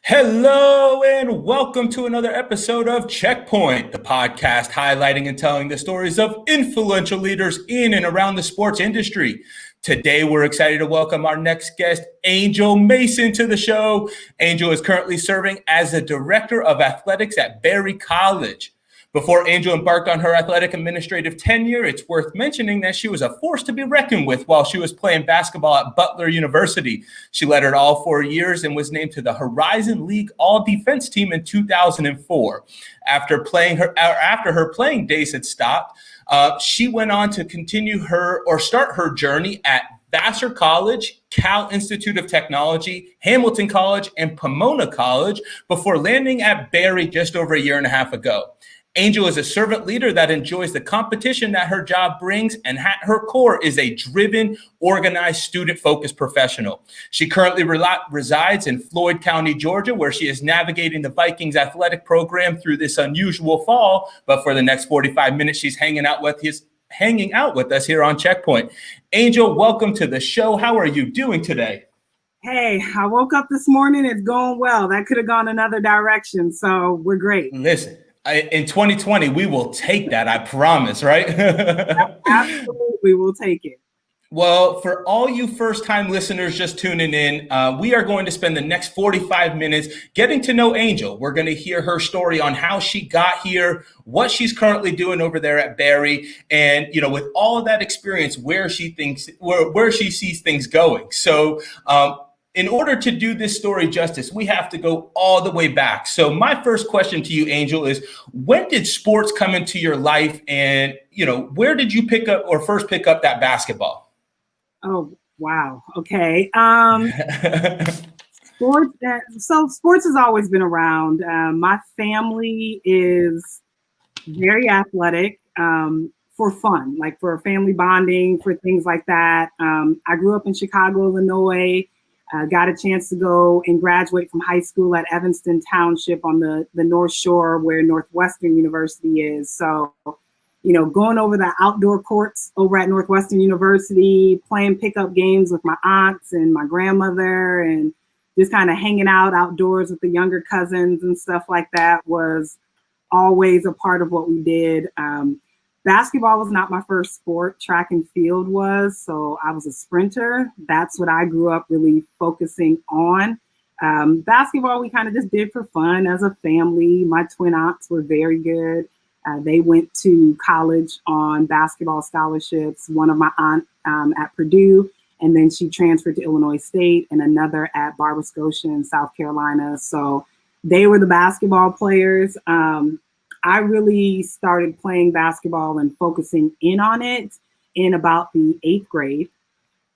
Hello and welcome to another episode of Checkpoint, the podcast highlighting and telling the stories of influential leaders in and around the sports industry. Today, we're excited to welcome our next guest, Angel Mason, to the show. Angel is currently serving as the Director of Athletics at Berry College. Before Angel embarked on her athletic administrative tenure, it's worth mentioning that she was a force to be reckoned with while she was playing basketball at Butler University. She led it all 4 years and was named to the Horizon League All-Defense team in 2004. After her playing days had stopped, she went on to start her journey at Vassar College, Cal Institute of Technology, Hamilton College, and Pomona College before landing at Berry just over a year and a half ago. Angel is a servant leader that enjoys the competition that her job brings, and at her core is a driven, organized, student-focused professional. She currently resides in Floyd County, Georgia, where she is navigating the Vikings athletic program through this unusual fall. But for the next 45 minutes, she's hanging out with us here on Checkpoint. Angel, welcome to the show. How are you doing today? Hey, I woke up this morning. It's going well. That could have gone another direction, so we're great. Listen. In 2020, we will take that, I promise, right? Absolutely, we'll take it. Well, for all you first-time listeners just tuning in, we are going to spend the next 45 minutes getting to know Angel. We're going to hear her story on how she got here, what she's currently doing over there at Berry, and with all of that experience, where she sees things going. So, in order to do this story justice, we have to go all the way back. So my first question to you, Angel, is when did sports come into your life, and where did you first pick up that basketball? Oh, wow. Okay. Sports has always been around. My family is very athletic for fun, like for family bonding, for things like that. I grew up in Chicago, Illinois. Got a chance to go and graduate from high school at Evanston Township on the North Shore where Northwestern University is. So, going over the outdoor courts over at Northwestern University, playing pickup games with my aunts and my grandmother, and just kind of hanging out outdoors with the younger cousins and stuff like that was always a part of what we did. Basketball was not my first sport. Track and field was. So I was a sprinter. That's what I grew up really focusing on. Basketball, we kind of just did for fun as a family. My twin aunts were very good. They went to college on basketball scholarships. One of my aunt at Purdue, and then she transferred to Illinois State, and another at Barbara Scotia in South Carolina. So they were the basketball players. I really started playing basketball and focusing in on it in about the 8th grade.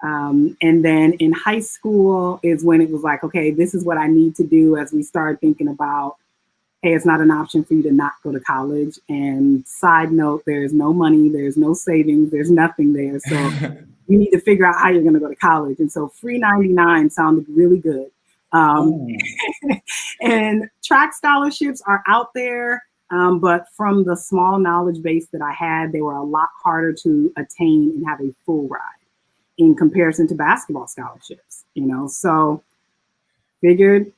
And then in high school is when it was like, okay, this is what I need to do, as we started thinking about, hey, it's not an option for you to not go to college. And side note, there's no money, there's no savings, there's nothing there. So you need to figure out how you're going to go to college. And so free 99 sounded really good. And track scholarships are out there. But from the small knowledge base that I had, they were a lot harder to attain and have a full ride in comparison to basketball scholarships, so figured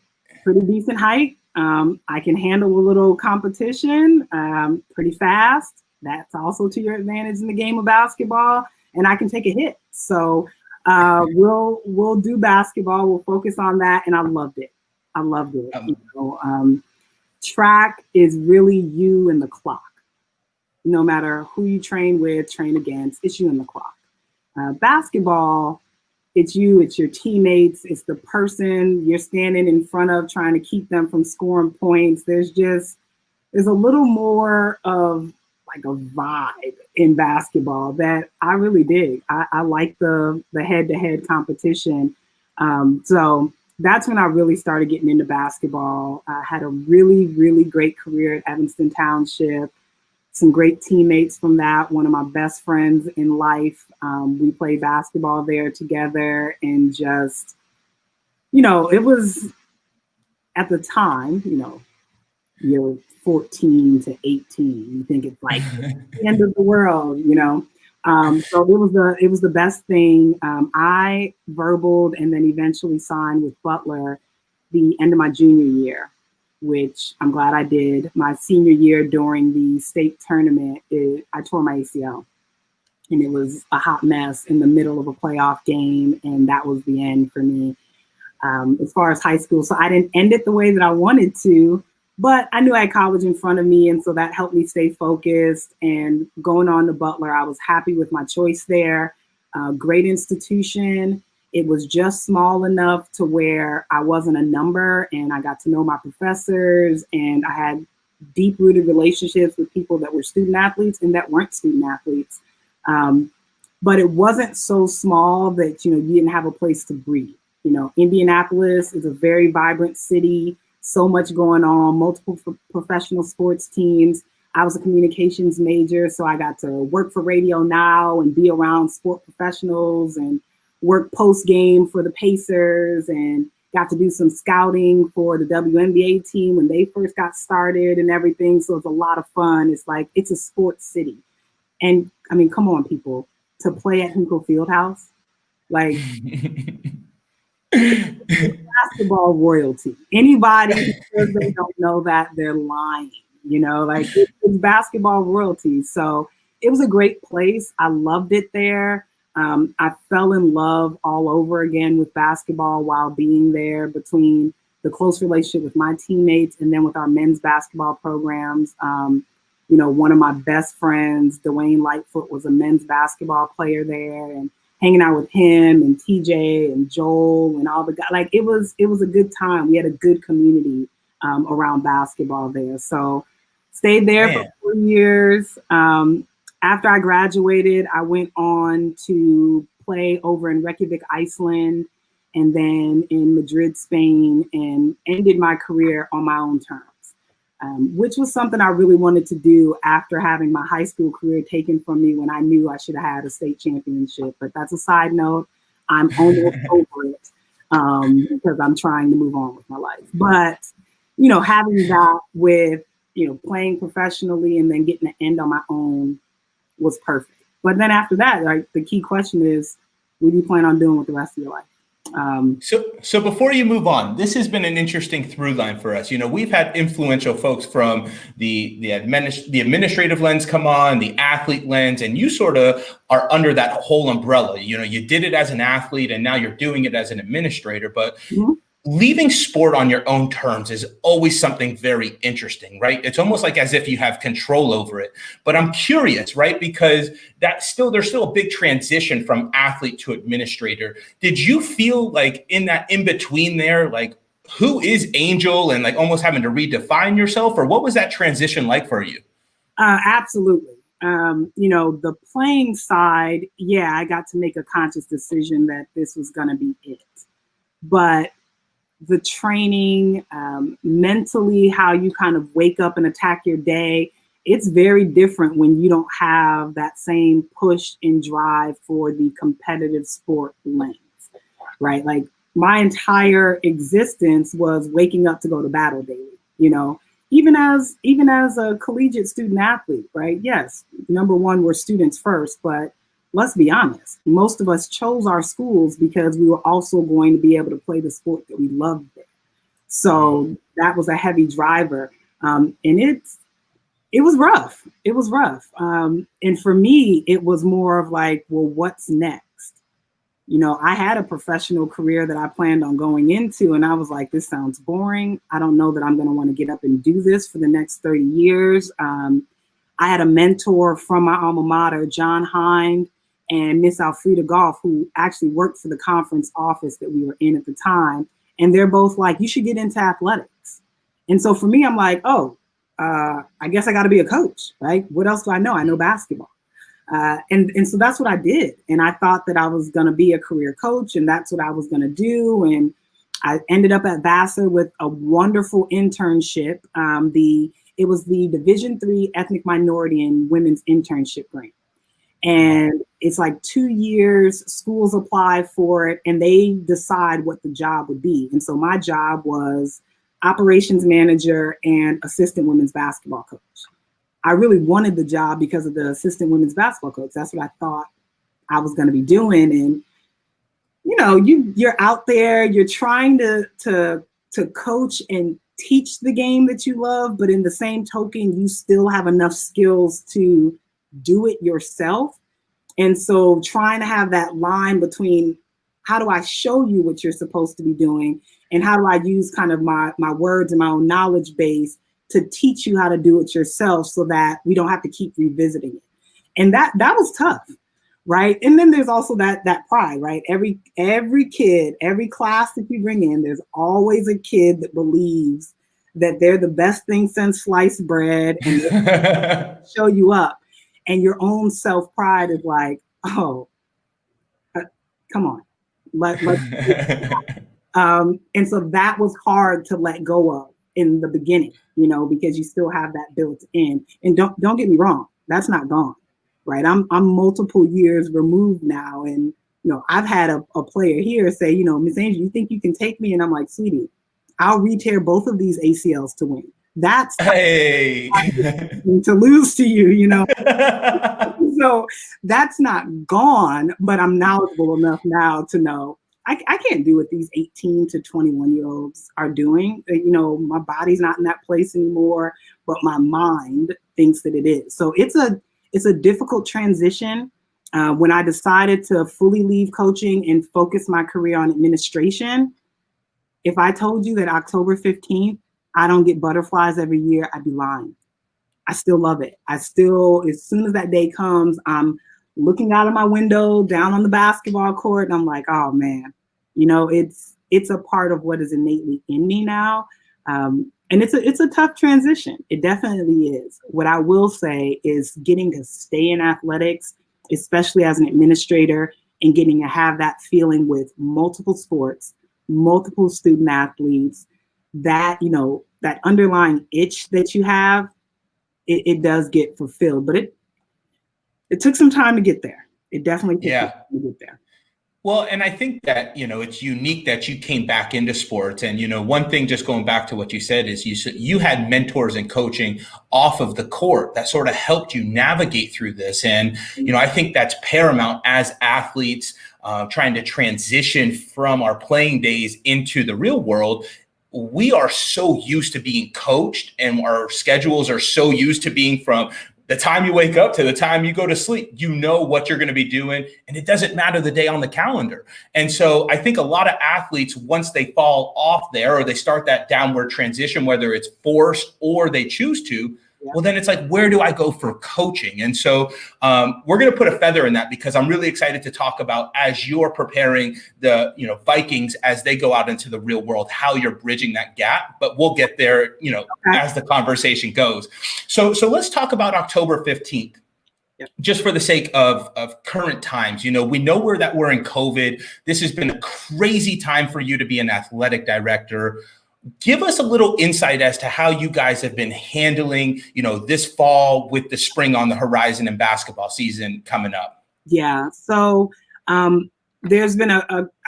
pretty decent height. I can handle a little competition pretty fast. That's also to your advantage in the game of basketball, and I can take a hit. So we'll do basketball. We'll focus on that. And I loved it. Track is really you and the clock. No matter who you train with, train against, it's you and the clock. Basketball, it's you, it's your teammates, it's the person you're standing in front of trying to keep them from scoring points. There's a little more of like a vibe in basketball that I really dig. I like the head-to-head competition. So that's when I really started getting into basketball. I had a really, really great career at Evanston Township. Some great teammates from that. One of my best friends in life. We played basketball there together, and just, it was at the time, you're 14 to 18. You think it's like the end of the world, So it was the best thing. I verbaled and then eventually signed with Butler the end of my junior year, which I'm glad I did. My senior year during the state tournament, I tore my ACL. And it was a hot mess in the middle of a playoff game. And that was the end for me as far as high school. So I didn't end it the way that I wanted to, but I knew I had college in front of me. And so that helped me stay focused. And going on to Butler, I was happy with my choice there. Great institution. It was just small enough to where I wasn't a number, and I got to know my professors, and I had deep-rooted relationships with people that were student athletes and that weren't student athletes. But it wasn't so small that, you didn't have a place to breathe. Indianapolis is a very vibrant city, so much going on, multiple professional sports teams. I was a communications major, so I got to work for Radio Now and be around sport professionals and work post-game for the Pacers, and got to do some scouting for the WNBA team when they first got started and everything. So it's a lot of fun. It's like, it's a sports city. And I mean, come on, people, to play at Hinkle Fieldhouse, like basketball royalty. Anybody who says they don't know that, they're lying, like it's basketball royalty. So it was a great place. I loved it there. I fell in love all over again with basketball while being there, between the close relationship with my teammates and then with our men's basketball programs. One of my best friends, Dwayne Lightfoot, was a men's basketball player there, and hanging out with him and TJ and Joel and all the guys. Like it was a good time. We had a good community around basketball there. So stayed there for 4 years. After I graduated, I went on to play over in Reykjavik, Iceland, and then in Madrid, Spain, and ended my career on my own terms, which was something I really wanted to do after having my high school career taken from me when I knew I should have had a state championship. But that's a side note. I'm almost over it because I'm trying to move on with my life. But, having that with, playing professionally and then getting to end on my own was perfect. But then after that, like, the key question is, what do you plan on doing with the rest of your life? So before you move on, this has been an interesting through line for us. We've had influential folks from the administrative lens come on, the athlete lens, and you sort of are under that whole umbrella. You did it as an athlete and now you're doing it as an administrator, but leaving sport on your own terms is always something very interesting, right? It's almost like as if you have control over it. But I'm curious, right? Because there's still a big transition from athlete to administrator. Did you feel like in that in between there, like who is Angel, and like almost having to redefine yourself, or what was that transition like for you? Absolutely. The playing side, I got to make a conscious decision that this was going to be it. But the training, mentally, how you kind of wake up and attack your day, it's very different when you don't have that same push and drive for the competitive sport lens, right? Like my entire existence was waking up to go to battle daily, even as a collegiate student athlete, right? Yes, number one, we're students first, but let's be honest, most of us chose our schools because we were also going to be able to play the sport that we loved there. So that was a heavy driver. And it was rough. It was rough. And for me, it was more of like, well, what's next? I had a professional career that I planned on going into, and I was like, this sounds boring. I don't know that I'm going to want to get up and do this for the next 30 years. I had a mentor from my alma mater, John Hind, and Miss Alfreda Goff, who actually worked for the conference office that we were in at the time. And they're both like, you should get into athletics. And so for me, I'm like, I guess I got to be a coach, right? What else do I know? I know basketball. And so that's what I did. And I thought that I was going to be a career coach, and that's what I was going to do. And I ended up at Vassar with a wonderful internship. It was the Division III Ethnic Minority and Women's Internship Grant. And it's like 2 years, schools apply for it, and they decide what the job would be. And so my job was operations manager and assistant women's basketball coach. I really wanted the job because of the assistant women's basketball coach. That's what I thought I was going to be doing. And, you're out there, you're trying to to coach and teach the game that you love, but in the same token, you still have enough skills to do it yourself. And so trying to have that line between how do I show you what you're supposed to be doing and how do I use kind of my words and my own knowledge base to teach you how to do it yourself so that we don't have to keep revisiting it. And that was tough, right? And then there's also that pride, right? Every kid, every class that you bring in, there's always a kid that believes that they're the best thing since sliced bread and show you up. And your own self-pride is like, oh, come on. And so that was hard to let go of in the beginning, because you still have that built in. And don't get me wrong, that's not gone, right? I'm multiple years removed now. And, I've had a player here say, Miss Angel, you think you can take me? And I'm like, sweetie, I'll re-tear both of these ACLs to win. That's to lose to you, So that's not gone, but I'm knowledgeable enough now to know I can't do what these 18 to 21-year-olds are doing. My body's not in that place anymore, but my mind thinks that it is. So it's a difficult transition. When I decided to fully leave coaching and focus my career on administration, if I told you that October 15th, I don't get butterflies every year, I'd be lying. I still love it. As soon as that day comes, I'm looking out of my window down on the basketball court, and I'm like, oh man, it's a part of what is innately in me now. And it's a tough transition. It definitely is. What I will say is getting to stay in athletics, especially as an administrator, and getting to have that feeling with multiple sports, multiple student athletes, that, that underlying itch that you have, it does get fulfilled, but it took some time to get there. It definitely took some time to get there. Well, and I think that, it's unique that you came back into sports. And, one thing, just going back to what you said, is you had mentors and coaching off of the court that sort of helped you navigate through this. And, I think that's paramount as athletes trying to transition from our playing days into the real world. We are so used to being coached, and our schedules are so used to being from the time you wake up to the time you go to sleep. You know what you're going to be doing, and it doesn't matter the day on the calendar. And so I think a lot of athletes, once they fall off there or they start that downward transition, whether it's forced or they choose to, well, then it's like, where do I go for coaching? And so we're going to put a feather in that, because I'm really excited to talk about, as you're preparing the Vikings as they go out into the real world, how you're bridging that gap. But we'll get there, as the conversation goes. So let's talk about October 15th. Just for the sake of current times, we know that we're in COVID. This has been a crazy time for you to be an athletic director. Give us a little insight as to how you guys have been handling, this fall with the spring on the horizon and basketball season coming up. Yeah. So there's been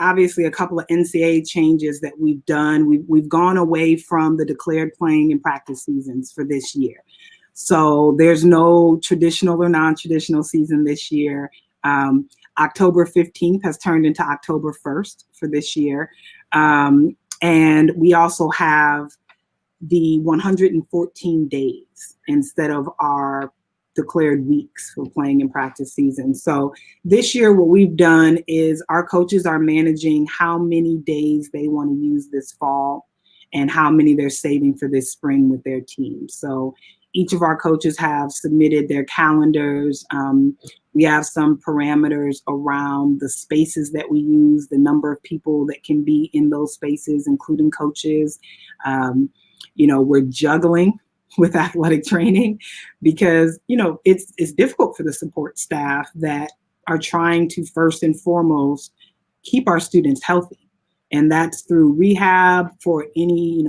obviously a couple of NCAA changes that we've done. We've gone away from the declared playing and practice seasons for this year. So there's no traditional or non-traditional season this year. October 15th has turned into October 1st for this year. And we also have the 114 days instead of our declared weeks for playing and practice season. So this year, what we've done is our coaches are managing how many days they want to use this fall and how many they're saving for this spring with their team. So each of our coaches have submitted their calendars. We have some parameters around the spaces that we use, the number of people that can be in those spaces, including coaches. We're juggling with athletic training because, it's difficult for the support staff that are trying to first and foremost keep our students healthy. And that's through rehab for any,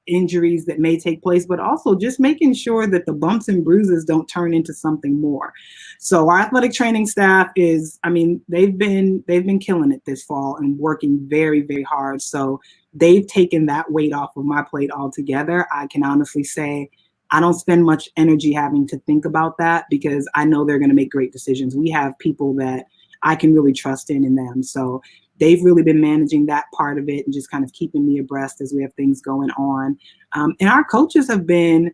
injuries that may take place, but also just making sure that the bumps and bruises don't turn into something more. So our athletic training staff they've been killing it this fall and working very, very hard. So they've taken that weight off of my plate altogether. I can honestly say I don't spend much energy having to think about that because I know they're going to make great decisions. We have people that I can really trust in them. So they've really been managing that part of it and just kind of keeping me abreast as we have things going on. And our coaches have been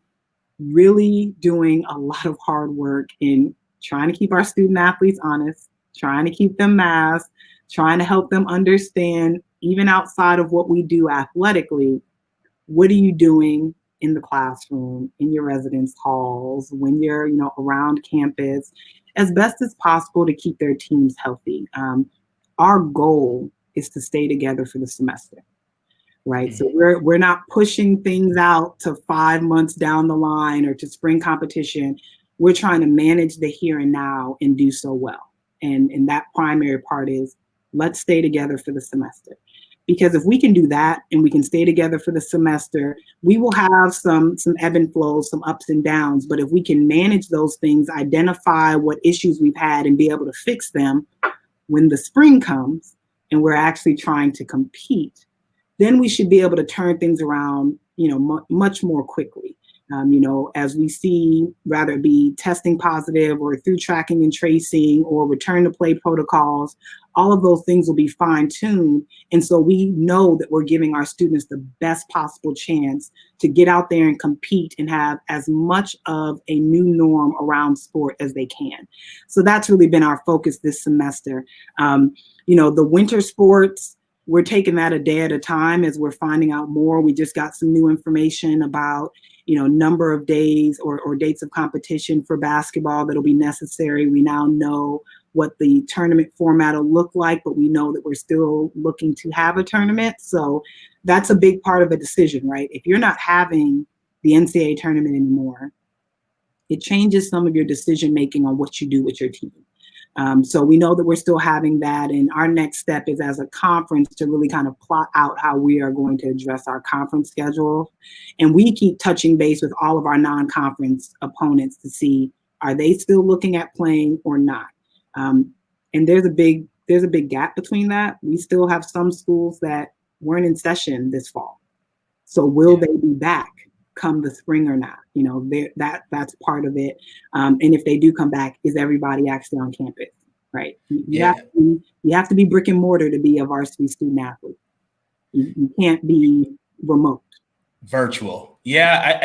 really doing a lot of hard work in trying to keep our student athletes honest, trying to keep them masked, trying to help them understand, even outside of what we do athletically, what are you doing in the classroom, in your residence halls, when you're, around campus, as best as possible to keep their teams healthy. Our goal is to stay together for the semester, right? So we're not pushing things out to 5 months down the line or to spring competition. We're trying to manage the here and now and do so well. And that primary part is, let's stay together for the semester. Because if we can do that and we can stay together for the semester, we will have some ebb and flows, some ups and downs. But if we can manage those things, identify what issues we've had and be able to fix them when the spring comes and we're actually trying to compete, then we should be able to turn things around, much more quickly. As we see, rather it be testing positive or through tracking and tracing or return to play protocols, all of those things will be fine-tuned. And so we know that we're giving our students the best possible chance to get out there and compete and have as much of a new norm around sport as they can. So that's really been our focus this semester. The winter sports, we're taking that a day at a time as we're finding out more. We just got some new information about, number of days or dates of competition for basketball that'll be necessary. We now know what the tournament format will look like, but we know that we're still looking to have a tournament. So that's a big part of a decision, right? If you're not having the NCAA tournament anymore, it changes some of your decision-making on what you do with your team. So we know that we're still having that. And our next step is, as a conference, to really kind of plot out how we are going to address our conference schedule. And we keep touching base with all of our non-conference opponents to see, are they still looking at playing or not? And there's a big gap between that. We still have some schools that weren't in session this fall. So will they be back come the spring or not? That's part of it. And if they do come back, is everybody actually on campus, right? You have to be brick and mortar to be a varsity student athlete. You can't be remote. Virtual. Yeah.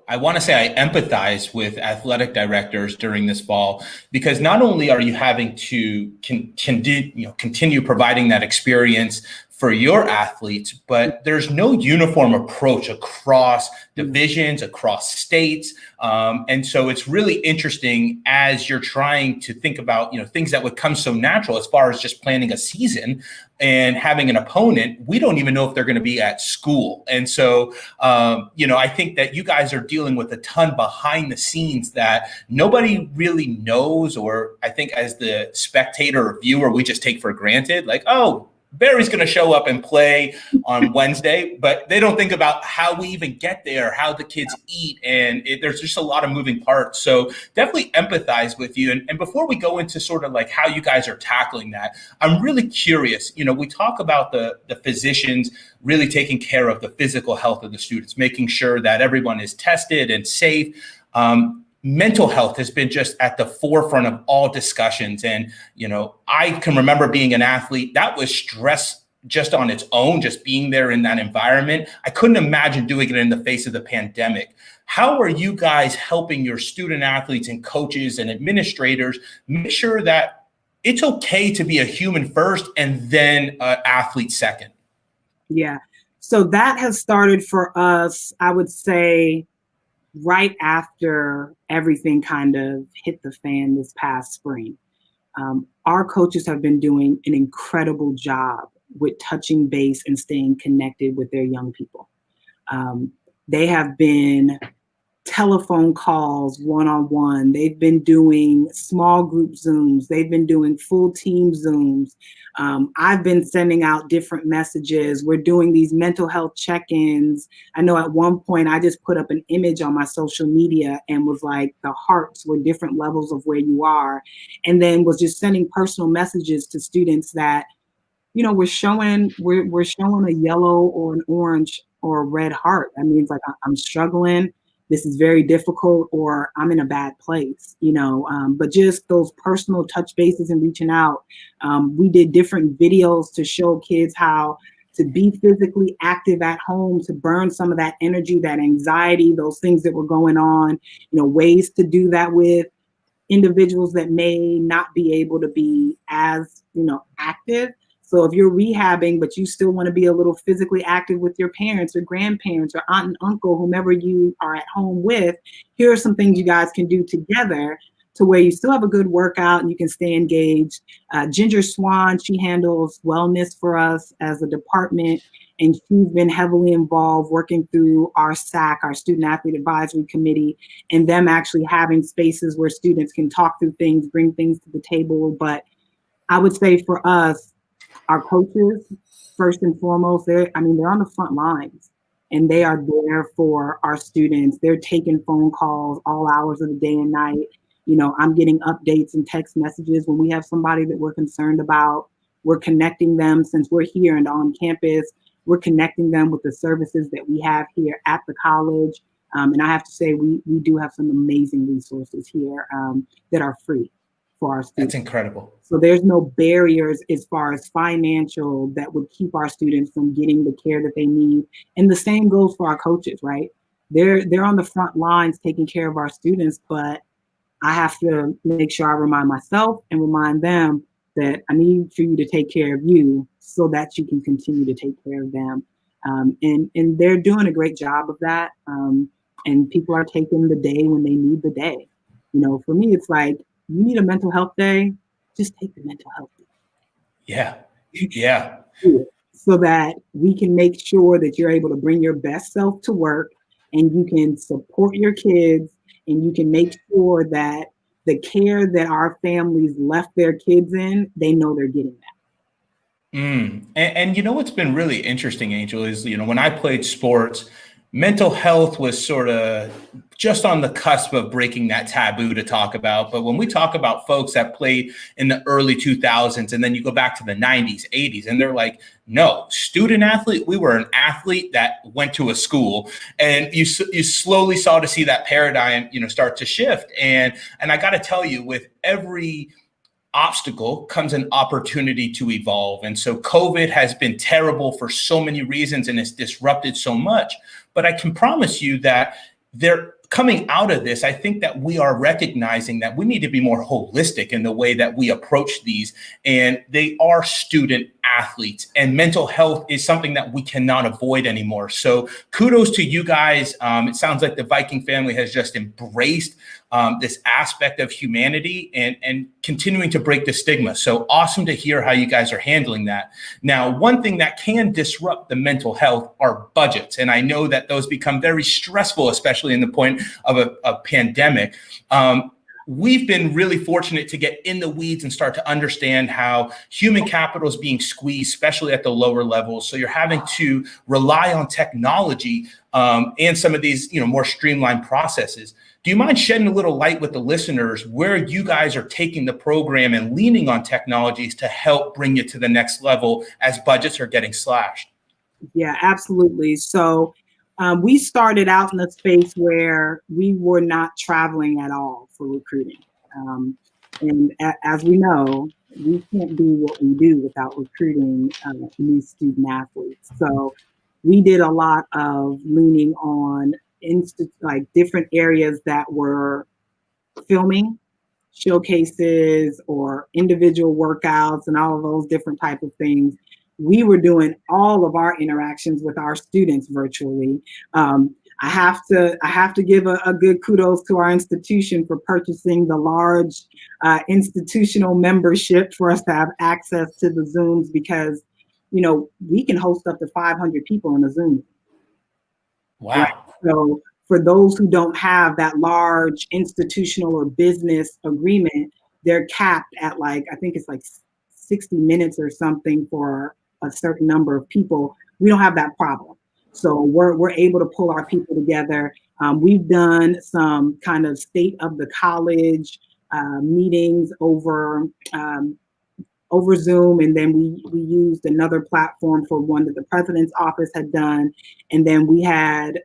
I want to say I empathize with athletic directors during this fall, because not only are you having to continue providing that experience for your athletes, but there's no uniform approach across divisions, across states. And so it's really interesting as you're trying to think about, things that would come so natural as far as just planning a season and having an opponent. We don't even know if they're going to be at school. And so, I think that you guys are dealing with a ton behind the scenes that nobody really knows, or I think as the spectator or viewer, we just take for granted, like, oh, Barry's going to show up and play on Wednesday, but they don't think about how we even get there, how the kids eat, and there's just a lot of moving parts. So definitely empathize with you. And before we go into sort of like how you guys are tackling that, I'm really curious. We talk about the physicians really taking care of the physical health of the students, making sure that everyone is tested and safe. Mental health has been just at the forefront of all discussions. And, I can remember being an athlete that was stress just on its own, just being there in that environment. I couldn't imagine doing it in the face of the pandemic. How are you guys helping your student athletes and coaches and administrators make sure that it's okay to be a human first and then an athlete second? Yeah. So that has started for us, I would say, right after everything kind of hit the fan this past spring. Our coaches have been doing an incredible job with touching base and staying connected with their young people. They have been telephone calls one-on-one. They've been doing small group Zooms. They've been doing full team Zooms. I've been sending out different messages. We're doing these mental health check-ins. I know at one point I just put up an image on my social media and was like, the hearts were different levels of where you are. And then was just sending personal messages to students that, we're showing a yellow or an orange or a red heart. That means like, I'm struggling. this is very difficult, or I'm in a bad place, but just those personal touch bases and reaching out. We did different videos to show kids how to be physically active at home, to burn some of that energy, that anxiety, those things that were going on, ways to do that with individuals that may not be able to be as, active. So if you're rehabbing, but you still want to be a little physically active with your parents or grandparents or aunt and uncle, whomever you are at home with, here are some things you guys can do together to where you still have a good workout and you can stay engaged. Ginger Swan, she handles wellness for us as a department, and she's been heavily involved working through our SAC, our Student Athlete Advisory Committee, and them actually having spaces where students can talk through things, bring things to the table. But I would say for us, our coaches, first and foremost, they're on the front lines and they are there for our students. They're taking phone calls all hours of the day and night. I'm getting updates and text messages when we have somebody that we're concerned about. We're connecting them, since we're here and on campus, we're connecting them with the services that we have here at the college. And I have to say, we do have some amazing resources here that are free for our students. That's incredible. So there's no barriers as far as financial that would keep our students from getting the care that they need. And the same goes for our coaches, right? They're on the front lines taking care of our students, but I have to make sure I remind myself and remind them that I need for you to take care of you so that you can continue to take care of them. And they're doing a great job of that. And people are taking the day when they need the day. For me, it's like, you need a mental health day, just take the mental health day. Yeah. So that we can make sure that you're able to bring your best self to work and you can support your kids and you can make sure that the care that our families left their kids in, they know they're getting that. And what's been really interesting, Angel, is, when I played sports, mental health was sort of just on the cusp of breaking that taboo to talk about. But when we talk about folks that played in the early 2000s, and then you go back to the 90s, 80s, and they're like, no, student athlete, we were an athlete that went to a school. And you slowly saw to see that paradigm, start to shift. And I got to tell you, with every obstacle comes an opportunity to evolve. And so COVID has been terrible for so many reasons and it's disrupted so much. But I can promise you that they're coming out of this. I think that we are recognizing that we need to be more holistic in the way that we approach these. And they are student athletes, and mental health is something that we cannot avoid anymore. So kudos to you guys. It sounds like the Viking family has just embraced this aspect of humanity and continuing to break the stigma. So awesome to hear how you guys are handling that. Now, one thing that can disrupt the mental health are budgets. And I know that those become very stressful, especially in the point of a pandemic. We've been really fortunate to get in the weeds and start to understand how human capital is being squeezed, especially at the lower levels. So you're having to rely on technology and some of these, more streamlined processes. Do you mind shedding a little light with the listeners where you guys are taking the program and leaning on technologies to help bring you to the next level as budgets are getting slashed? Yeah, absolutely. So we started out in a space where we were not traveling at all for recruiting. And as we know, we can't do what we do without recruiting new student athletes. So we did a lot of leaning on different areas that were filming showcases or individual workouts and all of those different type of things. We were doing all of our interactions with our students virtually. I have to give a good kudos to our institution for purchasing the large institutional membership for us to have access to the Zooms, because we can host up to 500 people in a Zoom. Wow. Right? So for those who don't have that large institutional or business agreement, they're capped at I think it's 60 minutes or something for a certain number of people. We don't have that problem. So we're able to pull our people together. We've done some kind of state of the college meetings over Zoom, and then we used another platform for one that the president's office had done, and then we had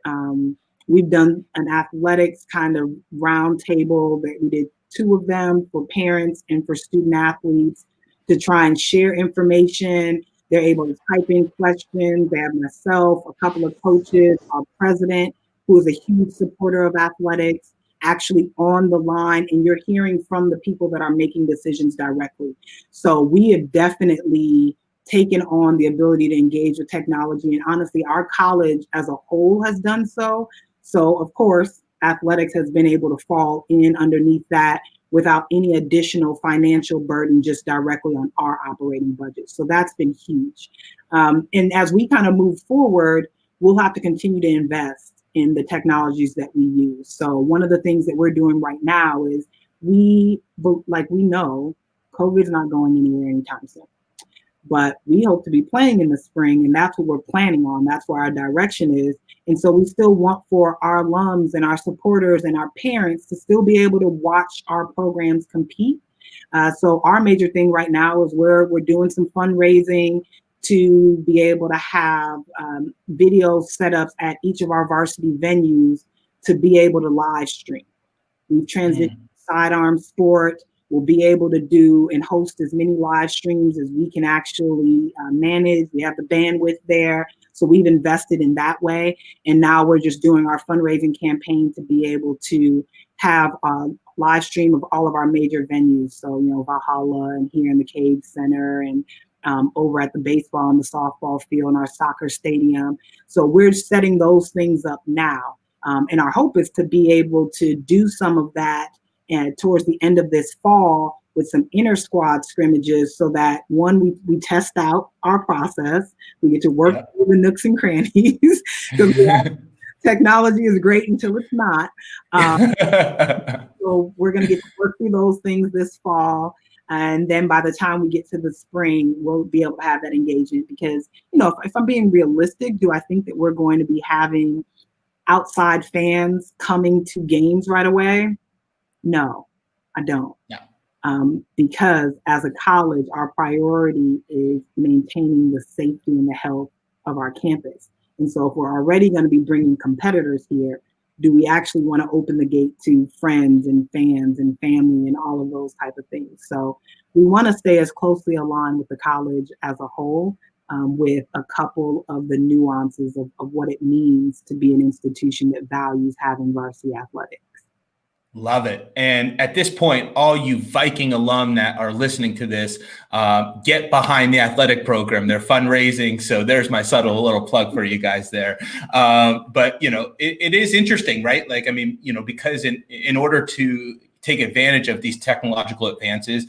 We've done an athletics kind of round table that we did 2 of them for parents and for student athletes to try and share information. They're able to type in questions. They have myself, a couple of coaches, our president, who is a huge supporter of athletics, actually on the line, and you're hearing from the people that are making decisions directly. So we have definitely taken on the ability to engage with technology, and honestly, our college as a whole has done so. So of course, athletics has been able to fall in underneath that without any additional financial burden just directly on our operating budget. So that's been huge. And as we kind of move forward, we'll have to continue to invest in the technologies that we use. So one of the things that we're doing right now is we know COVID's not going anywhere anytime soon. But we hope to be playing in the spring, and that's what we're planning on. That's where our direction is. And so we still want for our alums and our supporters and our parents to still be able to watch our programs compete. So our major thing right now is we're doing some fundraising to be able to have video setups at each of our varsity venues to be able to live stream. We've transitioned to sidearm sport. We'll be able to do and host as many live streams as we can actually manage. We have the bandwidth there. So we've invested in that way. And now we're just doing our fundraising campaign to be able to have a live stream of all of our major venues. So, Valhalla and here in the Cade Center and over at the baseball and the softball field and our soccer stadium. So we're setting those things up now. And our hope is to be able to do some of that and towards the end of this fall with some inter squad scrimmages so that one, we test out our process. We get to work through the nooks and crannies because technology is great until it's not. So we're going to get to work through those things this fall. And then by the time we get to the spring, we'll be able to have that engagement because, if I'm being realistic, do I think that we're going to be having outside fans coming to games right away? No, I don't. No. Because as a college, our priority is maintaining the safety and the health of our campus. And so if we're already going to be bringing competitors here, do we actually want to open the gate to friends and fans and family and all of those type of things? So we want to stay as closely aligned with the college as a whole, with a couple of the nuances of what it means to be an institution that values having varsity athletics. Love it. And at this point, all you Viking alum that are listening to this, get behind the athletic program. They're fundraising. So there's my subtle little plug for you guys there. But, it is interesting, right? Because in order to take advantage of these technological advances,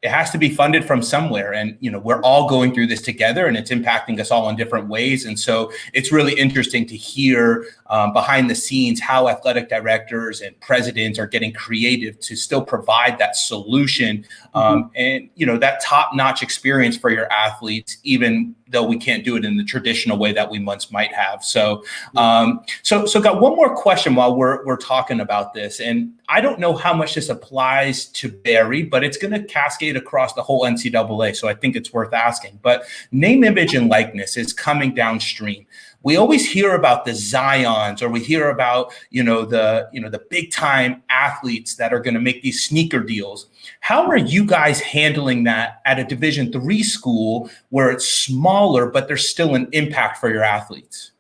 it has to be funded from somewhere. And, we're all going through this together and it's impacting us all in different ways. And so it's really interesting to hear behind the scenes how athletic directors and presidents are getting creative to still provide that solution and, that top-notch experience for your athletes, even though we can't do it in the traditional way that we once might have. So got one more question while we're talking about this. And I don't know how much this applies to Barry, but it's going to cascade across the whole NCAA. So I think it's worth asking. But name, image, and likeness is coming downstream. We always hear about the Zions, or we hear about, the big time athletes that are going to make these sneaker deals. How are you guys handling that at a Division III school where it's smaller, but there's still an impact for your athletes?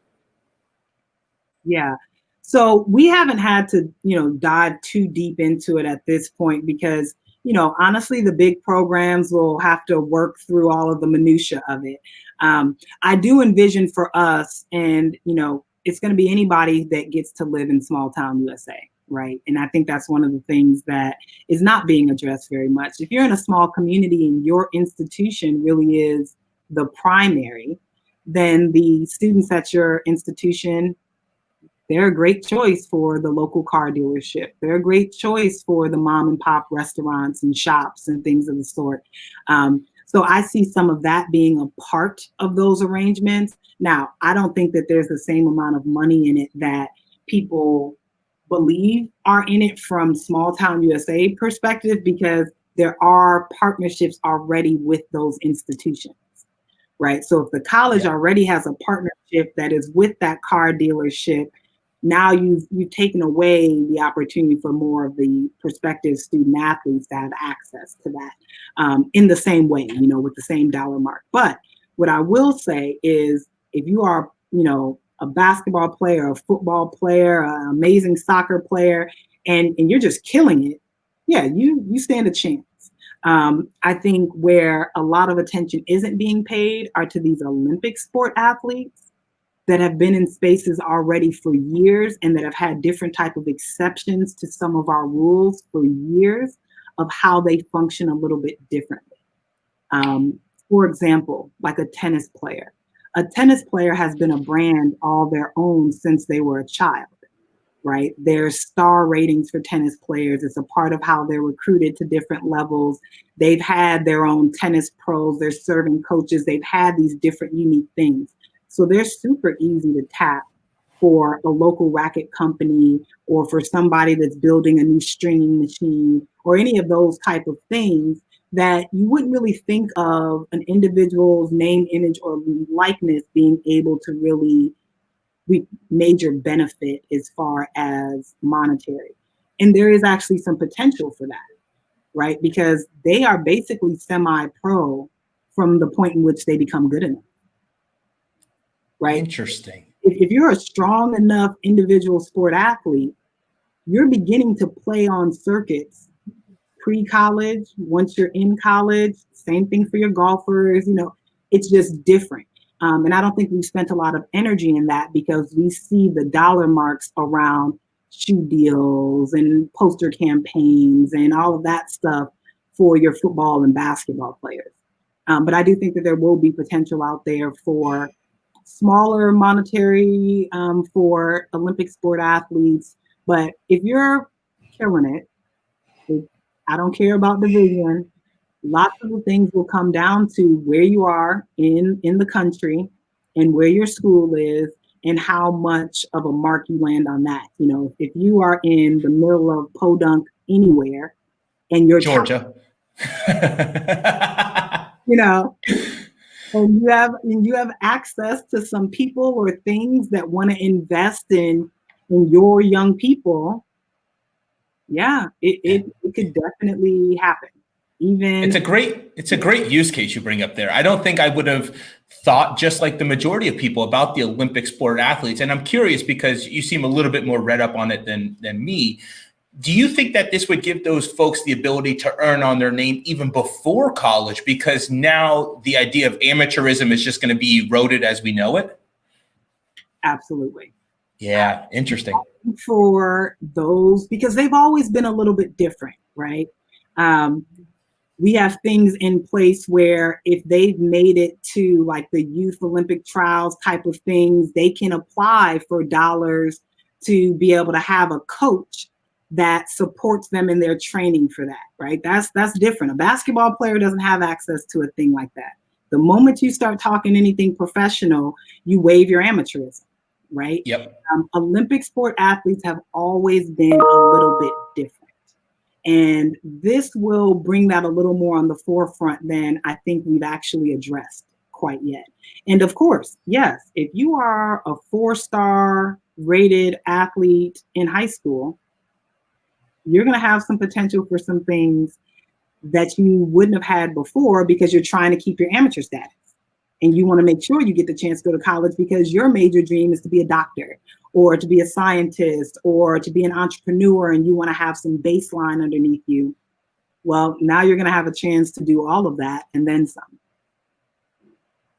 Yeah. So we haven't had to, dive too deep into it at this point because, honestly, the big programs will have to work through all of the minutia of it. I do envision for us, and, it's going to be anybody that gets to live in small town USA, right? And I think that's one of the things that is not being addressed very much. If you're in a small community and your institution really is the primary, then the students at your institution, they're a great choice for the local car dealership. They're a great choice for the mom and pop restaurants and shops and things of the sort. So I see some of that being a part of those arrangements. Now, I don't think that there's the same amount of money in it that people believe are in it from small town USA perspective, because there are partnerships already with those institutions, right? So if the college already has a partnership that is with that car dealership, now you've taken away the opportunity for more of the prospective student athletes to have access to that in the same way, with the same dollar mark. But what I will say is, if you are, a basketball player, a football player, an amazing soccer player, and you're just killing it, yeah, you stand a chance. I think where a lot of attention isn't being paid are to these Olympic sport athletes that have been in spaces already for years and that have had different type of exceptions to some of our rules for years of how they function a little bit differently. For example, like a tennis player. A tennis player has been a brand all their own since they were a child, right? There's star ratings for tennis players. It's a part of how they're recruited to different levels. They've had their own tennis pros, they're serving coaches. They've had these different unique things. So they're super easy to tap for a local racket company or for somebody that's building a new stringing machine or any of those type of things that you wouldn't really think of an individual's name, image, or likeness being able to really major benefit as far as monetary. And there is actually some potential for that, right? Because they are basically semi-pro from the point in which they become good enough. Right? Interesting. If you're a strong enough individual sport athlete, you're beginning to play on circuits pre-college, once you're in college, same thing for your golfers, it's just different. And I don't think we've spent a lot of energy in that because we see the dollar marks around shoe deals and poster campaigns and all of that stuff for your football and basketball players. But I do think that there will be potential out there for smaller monetary for Olympic sport athletes. But if you're killing it, I don't care about division. Lots of the things will come down to where you are in the country and where your school is and how much of a mark you land on that. If you are in the middle of Podunk anywhere and you're Georgia, and you have access to some people or things that want to invest in your young people, yeah, it could definitely happen. It's a great use case you bring up there. I don't think I would have thought, just like the majority of people, about the Olympic sport athletes. And I'm curious because you seem a little bit more read up on it than me. Do you think that this would give those folks the ability to earn on their name even before college? Because now the idea of amateurism is just going to be eroded as we know it. Absolutely. Yeah, interesting. For those, because they've always been a little bit different, right? We have things in place where if they've made it to like the youth Olympic trials type of things, they can apply for dollars to be able to have a coach that supports them in their training for that, right? That's different. A basketball player doesn't have access to a thing like that. The moment you start talking anything professional, you waive your amateurism, right? Yep. Olympic sport athletes have always been a little bit different. And this will bring that a little more on the forefront than I think we've actually addressed quite yet. And of course, yes, if you are a 4-star rated athlete in high school, you're going to have some potential for some things that you wouldn't have had before because you're trying to keep your amateur status. And you want to make sure you get the chance to go to college because your major dream is to be a doctor or to be a scientist or to be an entrepreneur, and you want to have some baseline underneath you. Well, now you're going to have a chance to do all of that and then some.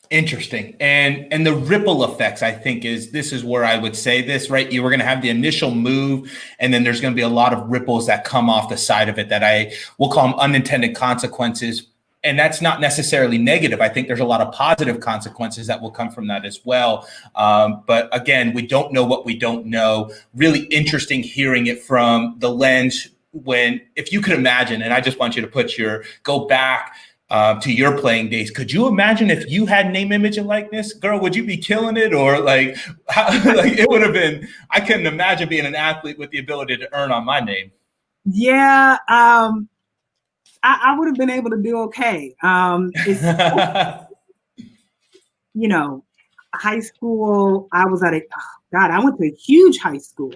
Interesting. And the ripple effects, I think, this is where I would say this, right? You were going to have the initial move, and then there's going to be a lot of ripples that come off the side of it that I will call them unintended consequences. And that's not necessarily negative. I think there's a lot of positive consequences that will come from that as well. But again, we don't know what we don't know. Really interesting hearing it from the lens if you could imagine, and I just want you to go back to your playing days. Could you imagine if you had name, image, and likeness, girl? Would you be killing it, or like it would have been? I couldn't imagine being an athlete with the ability to earn on my name. Yeah, I would have been able to do okay. High school, I was at God, I went to a huge high school.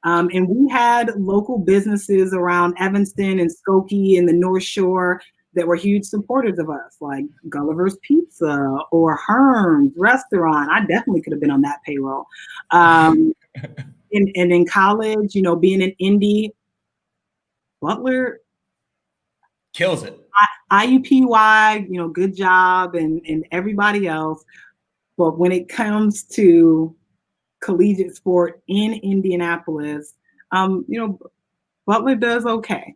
And we had local businesses around Evanston and Skokie and the North Shore that were huge supporters of us, like Gulliver's Pizza or Herm's Restaurant. I definitely could have been on that payroll. And in college, being in Indy, Butler kills it. IUPY, good job, and everybody else. But when it comes to collegiate sport in Indianapolis, Butler does okay.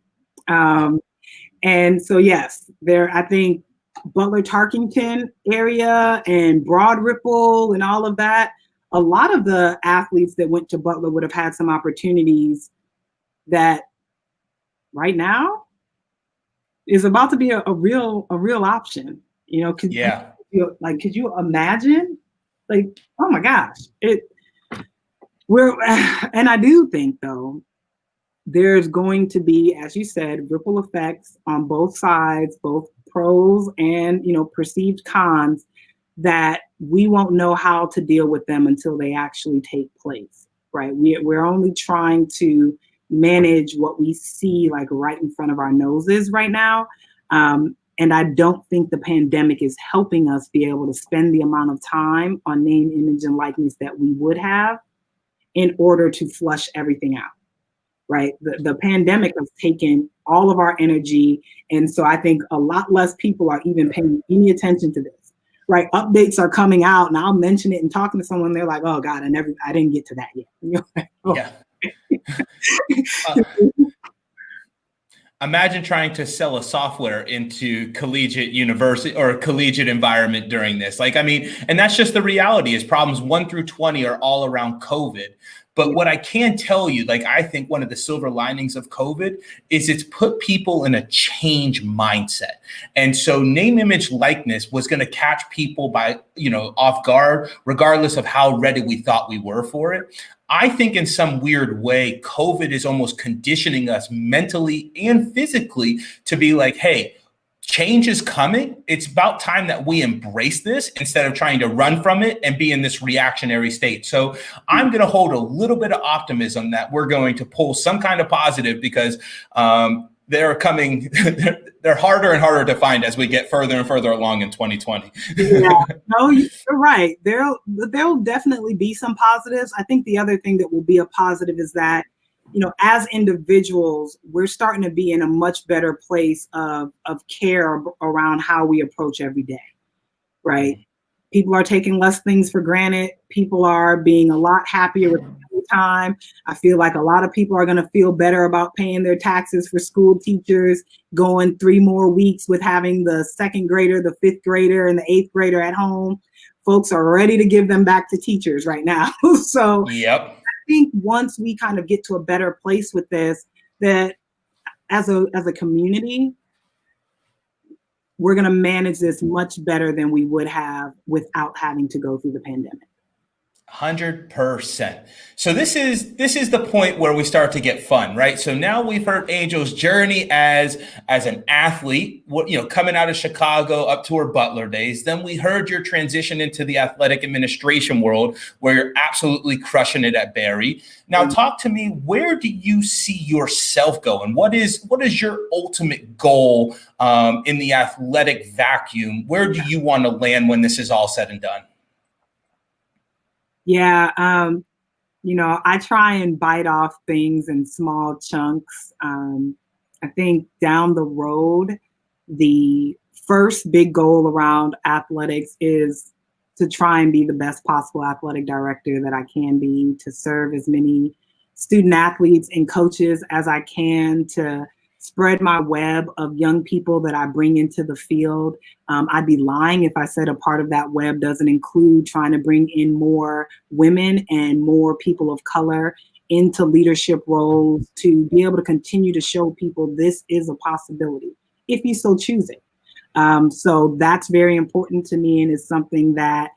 And so, yes, I think Butler Tarkington area and Broad Ripple and all of that, a lot of the athletes that went to Butler would have had some opportunities that right now is about to be a real option. Could you imagine? Like, oh my gosh, and I do think though, there's going to be, as you said, ripple effects on both sides, both pros and, perceived cons, that we won't know how to deal with them until they actually take place, right? We're only trying to manage what we see like right in front of our noses right now. And I don't think the pandemic is helping us be able to spend the amount of time on name, image, and likeness that we would have in order to flush everything out, right? The pandemic has taken all of our energy. And so I think a lot less people are even paying any attention to this, right? Updates are coming out and I'll mention it and talking to someone, they're like, oh God, I didn't get to that yet. Yeah. Imagine trying to sell a software into collegiate university or collegiate environment during this. And that's just the reality is problems 1 through 20 are all around COVID. But what I can tell you, I think one of the silver linings of COVID is it's put people in a change mindset. And so name, image, likeness was going to catch people by, off guard, regardless of how ready we thought we were for it. I think in some weird way, COVID is almost conditioning us mentally and physically to be like, hey, change is coming. It's about time that we embrace this instead of trying to run from it and be in this reactionary state. So I'm going to hold a little bit of optimism that we're going to pull some kind of positive because they're coming. They're harder and harder to find as we get further and further along in 2020. Yeah, no, you're right. There'll definitely be some positives. I think the other thing that will be a positive is that, as individuals, we're starting to be in a much better place of care around how we approach every day, right? People are taking less things for granted. People are being a lot happier with time. I feel like a lot of people are going to feel better about paying their taxes for school teachers, going 3 more weeks with having the 2nd grader, the 5th grader, and the 8th grader at home. Folks are ready to give them back to teachers right now. So yep. I think once we kind of get to a better place with this, that as a community, we're going to manage this much better than we would have without having to go through the pandemic. 100%. So this is the point where we start to get fun, right? So now we've heard Angel's journey as an athlete, coming out of Chicago up to her Butler days. Then we heard your transition into the athletic administration world, where you're absolutely crushing it at Barry. Now, talk to me. Where do you see yourself going? What is your ultimate goal in the athletic vacuum? Where do you want to land when this is all said and done? Yeah, I try and bite off things in small chunks. I think down the road, the first big goal around athletics is to try and be the best possible athletic director that I can be, to serve as many student athletes and coaches as I can, to spread my web of young people that I bring into the field. I'd be lying if I said a part of that web doesn't include trying to bring in more women and more people of color into leadership roles, to be able to continue to show people this is a possibility if you so choose it. So that's very important to me, and is something that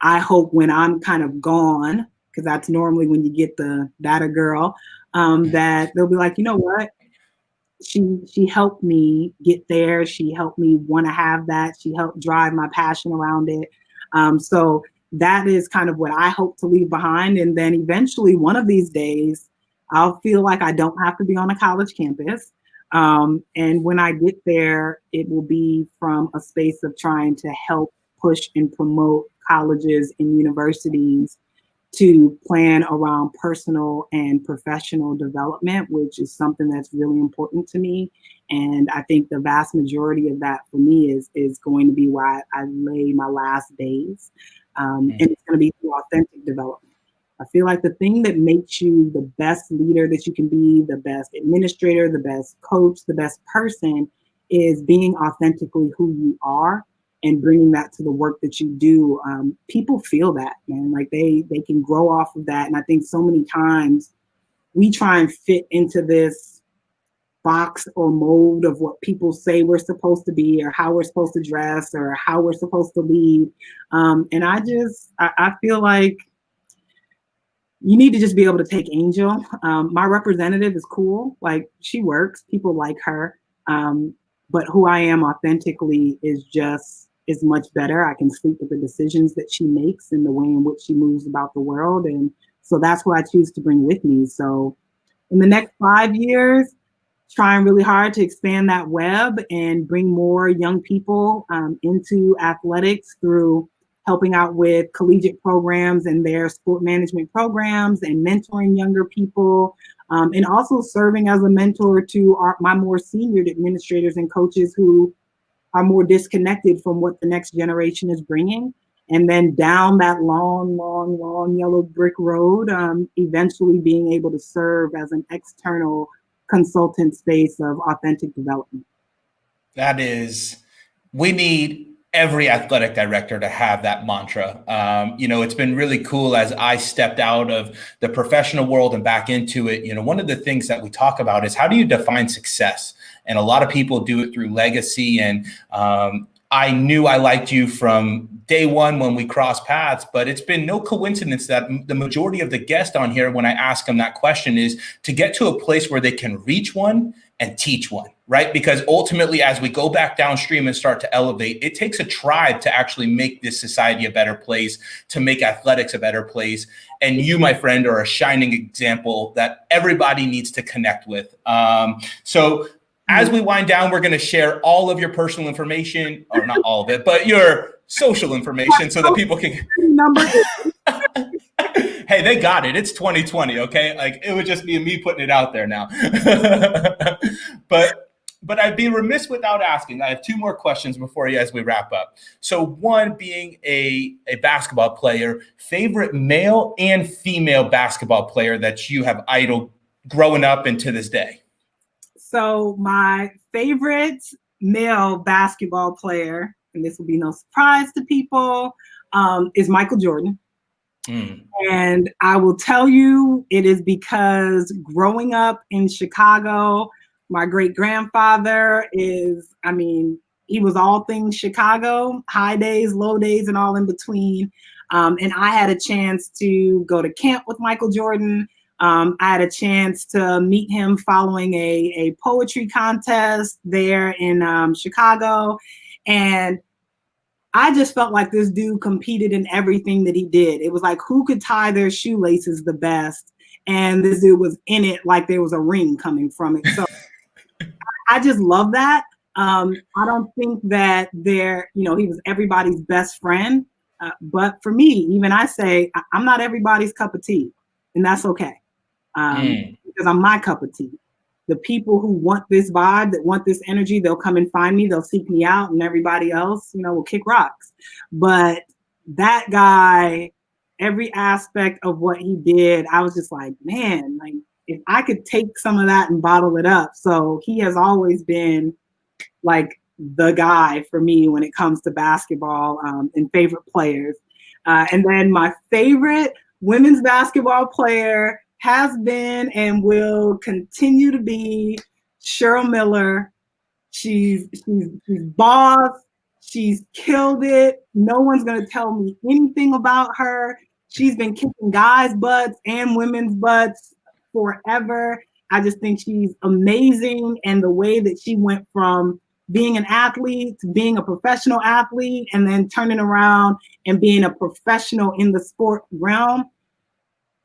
I hope when I'm kind of gone, because that's normally when you get the data girl, that they'll be like, you know what? She helped me get there. She helped me want to have that. She helped drive my passion around it. So that is kind of what I hope to leave behind. And then eventually one of these days, I'll feel like I don't have to be on a college campus. And when I get there, it will be from a space of trying to help push and promote colleges and universities to plan around personal and professional development, which is something that's really important to me. And I think the vast majority of that for me is going to be where I lay my last days. And it's going to be through authentic development. I feel like the thing that makes you the best leader that you can be, the best administrator, the best coach, the best person is being authentically who you are and bringing that to the work that you do. People feel that, man, like they can grow off of that. And I think so many times we try and fit into this box or mold of what people say we're supposed to be or how we're supposed to dress or how we're supposed to lead. And I feel like you need to just be able to take Angel. My representative is cool. Like, she works, people like her. But who I am authentically is much better. I can sleep with the decisions that she makes and the way in which she moves about the world. And so that's what I choose to bring with me. So in the next 5 years, trying really hard to expand that web and bring more young people into athletics through helping out with collegiate programs and their sport management programs and mentoring younger people, and also serving as a mentor to my more senior administrators and coaches who are more disconnected from what the next generation is bringing. And then down that long, long, long yellow brick road, eventually being able to serve as an external consultant space of authentic development. We need every athletic director to have that mantra. It's been really cool as I stepped out of the professional world and back into it. One of the things that we talk about is how do you define success? And a lot of people do it through legacy. And I knew I liked you from day one when we crossed paths, but it's been no coincidence that the majority of the guests on here, when I ask them that question, is to get to a place where they can reach one and teach one, right? Because ultimately, as we go back downstream and start to elevate, it takes a tribe to actually make this society a better place, to make athletics a better place. And you, my friend, are a shining example that everybody needs to connect with. So as we wind down, we're going to share all of your personal information, or not all of it, but your social information so that people can. Hey, they got it. It's 2020, okay? Like, it would just be me putting it out there now. But I'd be remiss without asking. I have two more questions before you as we wrap up. So one being a basketball player, favorite male and female basketball player that you have idoled growing up and to this day. So my favorite male basketball player, and this will be no surprise to people, is Michael Jordan. And I will tell you, it is because growing up in Chicago, my great-grandfather he was all things Chicago, high days, low days, and all in between. And I had a chance to go to camp with Michael Jordan. I had a chance to meet him following a poetry contest there in Chicago. And I just felt like this dude competed in everything that he did. It was like, who could tie their shoelaces the best? And this dude was in it like there was a ring coming from it. So I just love that. I don't think that he was everybody's best friend. But for me, even I say, I'm not everybody's cup of tea. And that's okay. Because I'm my cup of tea. The people who want this vibe, that want this energy, they'll come and find me, they'll seek me out, and everybody else, will kick rocks. But that guy, every aspect of what he did, I was just like, man, like, if I could take some of that and bottle it up. So he has always been like the guy for me when it comes to basketball and favorite players. And then my favorite women's basketball player has been and will continue to be Cheryl Miller. She's boss. She's killed it. No one's going to tell me anything about her. She's been kicking guys' butts and women's butts forever. I just think she's amazing. And the way that she went from being an athlete to being a professional athlete and then turning around and being a professional in the sport realm,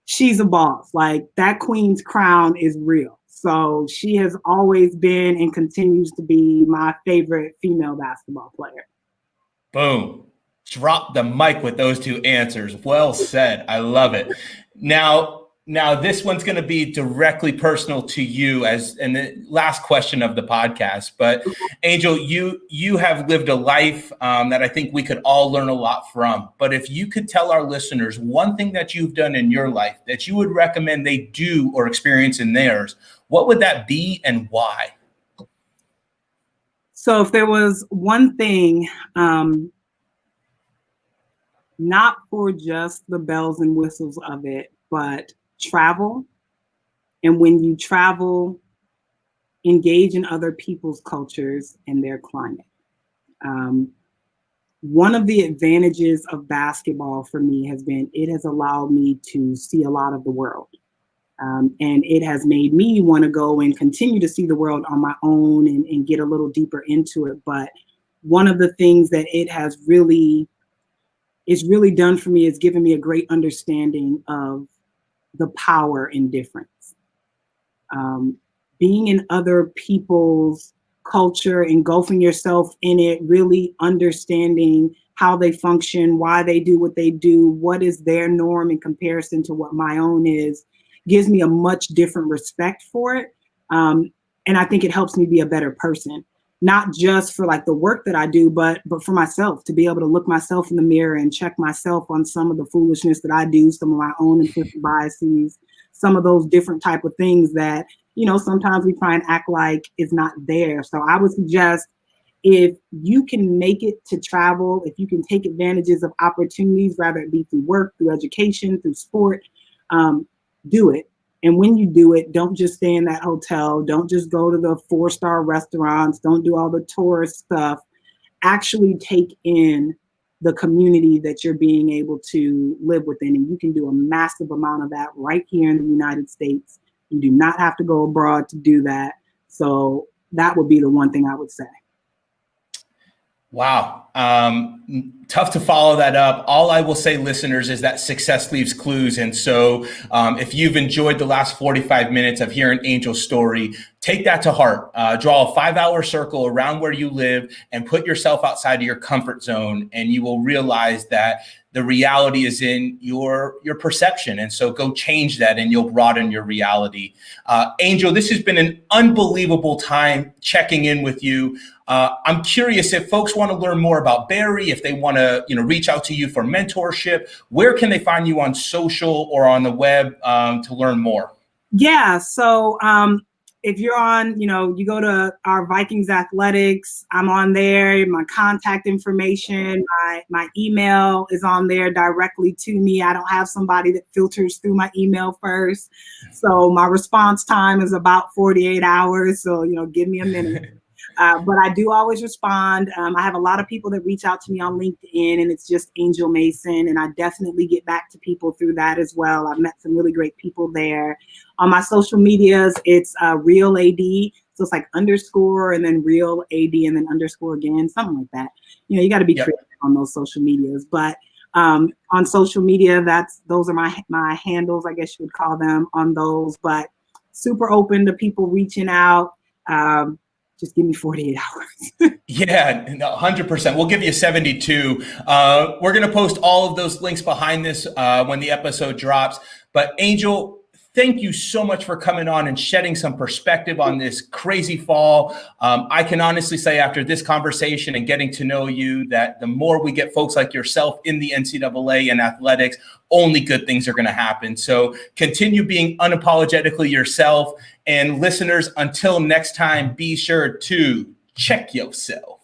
she's a boss. Like, that queen's crown is real. So she has always been and continues to be my favorite female basketball player. Boom. Drop the mic with those two answers. Well said. I love it. Now this one's going to be directly personal to you and the last question of the podcast. But Angel, you have lived a life that I think we could all learn a lot from. But if you could tell our listeners one thing that you've done in your life that you would recommend they do or experience in theirs, what would that be and why? So if there was one thing, not for just the bells and whistles of it, but travel. And when you travel, engage in other people's cultures and their climate. One of the advantages of basketball for me has been it has allowed me to see a lot of the world. And it has made me want to go and continue to see the world on my own and get a little deeper into it. But one of the things that it has really done for me is given me a great understanding of the power in difference. Being in other people's culture, engulfing yourself in it, really understanding how they function, why they do what they do, what is their norm in comparison to what my own is, gives me a much different respect for it. And I think it helps me be a better person, not just for like the work that I do, but for myself, to be able to look myself in the mirror and check myself on some of the foolishness that I do, some of my own implicit biases, some of those different type of things that, sometimes we try and act like is not there. So I would suggest, if you can make it to travel, if you can take advantages of opportunities, whether it be through work, through education, through sport, do it. And when you do it, don't just stay in that hotel. Don't just go to the 4-star restaurants. Don't do all the tourist stuff. Actually take in the community that you're being able to live within. And you can do a massive amount of that right here in the United States. You do not have to go abroad to do that. So that would be the one thing I would say. Wow. Tough to follow that up. All I will say, listeners, is that success leaves clues. And so if you've enjoyed the last 45 minutes of hearing Angel's story, take that to heart. Draw a 5-hour circle around where you live and put yourself outside of your comfort zone. And you will realize that the reality is in your perception. And so go change that and you'll broaden your reality. Angel, this has been an unbelievable time checking in with you. I'm curious if folks want to learn more about Barry, if they want to, reach out to you for mentorship, where can they find you on social or on the web to learn more? Yeah. So if you're on, you go to our Vikings Athletics, I'm on there. My contact information, my email is on there directly to me. I don't have somebody that filters through my email first. So my response time is about 48 hours. So, give me a minute. But I do always respond. I have a lot of people that reach out to me on LinkedIn, and it's just Angel Mason. And I definitely get back to people through that as well. I've met some really great people there. On my social medias, it's Real AD. So it's like underscore and then Real AD and then underscore again, something like that. You got to be creative on those social medias. But on social media, those are my handles, I guess you would call them, on those. But super open to people reaching out. Just give me 48 hours. Yeah, 100%. We'll give you 72. We're going to post all of those links behind this when the episode drops. But Angel, thank you so much for coming on and shedding some perspective on this crazy fall. I can honestly say after this conversation and getting to know you that the more we get folks like yourself in the NCAA and athletics, only good things are going to happen. So continue being unapologetically yourself. And listeners, until next time, be sure to check yourself.